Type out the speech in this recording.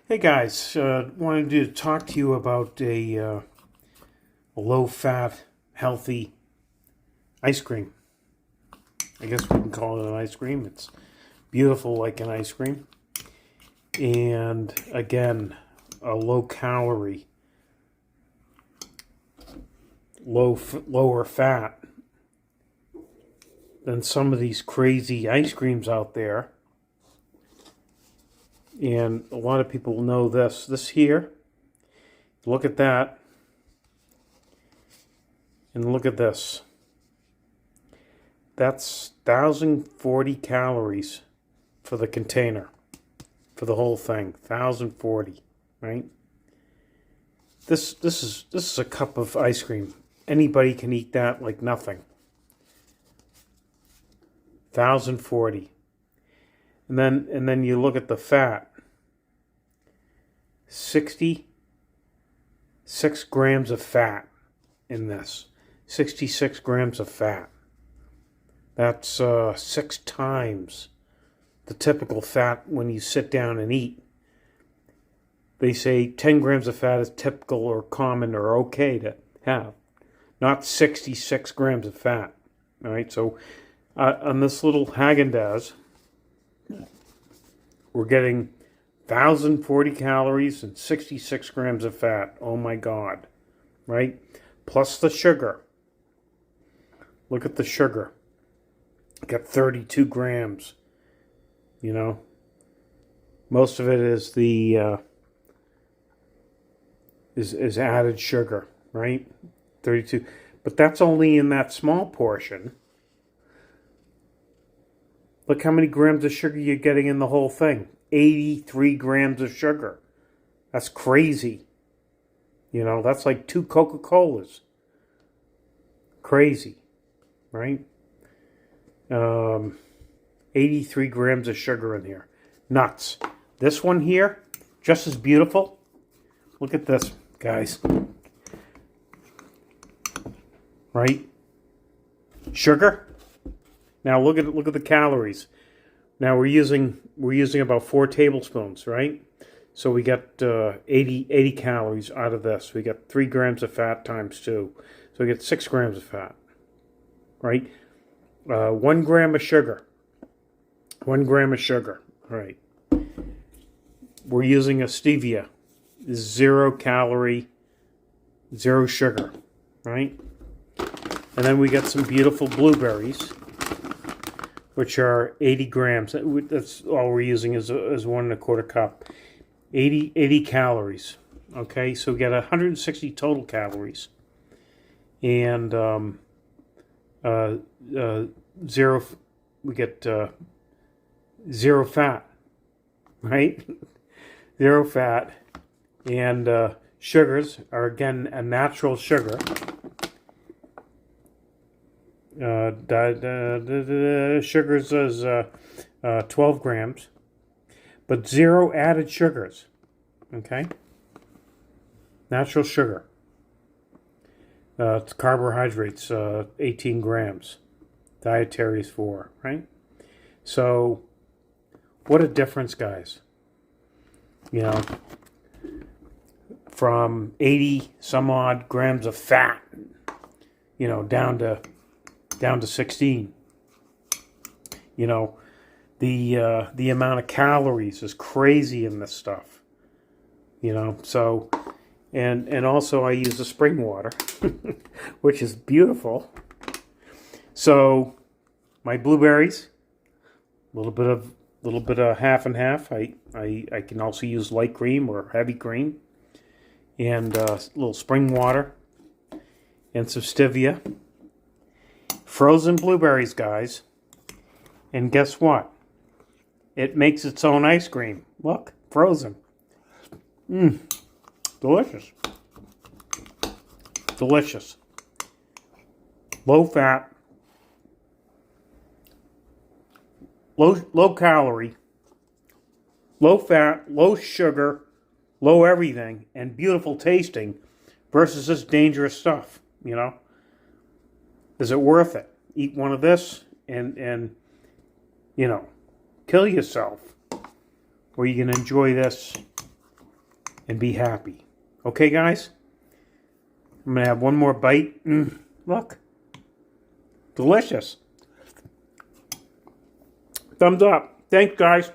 Hey guys, wanted to talk to you about a low-fat, healthy ice cream. I guess we can call it an ice cream. It's beautiful like an ice cream. And again, a low-calorie, lower fat than some of these crazy ice creams out there. And a lot of people know this. This here, look at that. And look at this. That's 1,040 calories for the container. For the whole thing. 1,040, right? This is a cup of ice cream. Anybody can eat that like nothing. 1,040. And then you look at the fat. 66 grams of fat in this. 66 grams of fat. That's 6 times the typical fat when you sit down and eat. They say 10 grams of fat is typical or common or okay to have. Not 66 grams of fat. All right, so on this little Haagen-Dazs, we're getting 1,040 calories and 66 grams of fat. Oh my God. Right? Plus the sugar. Look at the sugar. Got 32 grams. You know? Most of it is the is added sugar, right? 32. But that's only in that small portion. Look how many grams of sugar you're getting in the whole thing. 83 grams of sugar. That's crazy. You know, that's like 2 Coca-Colas. Crazy. Right? 83 grams of sugar in here. Nuts. This one here, just as beautiful. Look at this, guys. Right? Sugar. Now look at the calories. Now we're using about 4 tablespoons, right? So we get 80 calories out of this. We get 3 grams of fat times 2. So we get 6 grams of fat, right? 1 gram of sugar. 1 gram of sugar, all right. We're using a stevia. 0 calorie, 0 sugar, right? And then we got some beautiful blueberries, which are 80 grams. That's all we're using is 1 1/4 cup. 80 calories. Okay, so we get 160 total calories. And 0, we get 0 fat, right? 0 fat. And sugars are, again, a natural sugar. Sugars is 12 grams, but 0 added sugars. Okay, natural sugar. It's carbohydrates, 18 grams. Dietary is 4, right? So, what a difference, guys. You know, from 80 some odd grams of fat, you know, down to 16. You know, the amount of calories is crazy in this stuff. You know, so and also I use the spring water, which is beautiful. So my blueberries, a little bit of half and half. I can also use light cream or heavy cream, and a little spring water, and some stevia. Frozen blueberries, guys. And guess what? It makes its own ice cream. Look, frozen. Delicious. Delicious. Low fat. Low calorie. Low fat, low sugar, low everything, and beautiful tasting versus this dangerous stuff, you know? Is it worth it? Eat one of this and you know, kill yourself. Or you can enjoy this and be happy. Okay, guys? I'm going to have one more bite. Look. Delicious. Thumbs up. Thanks, guys.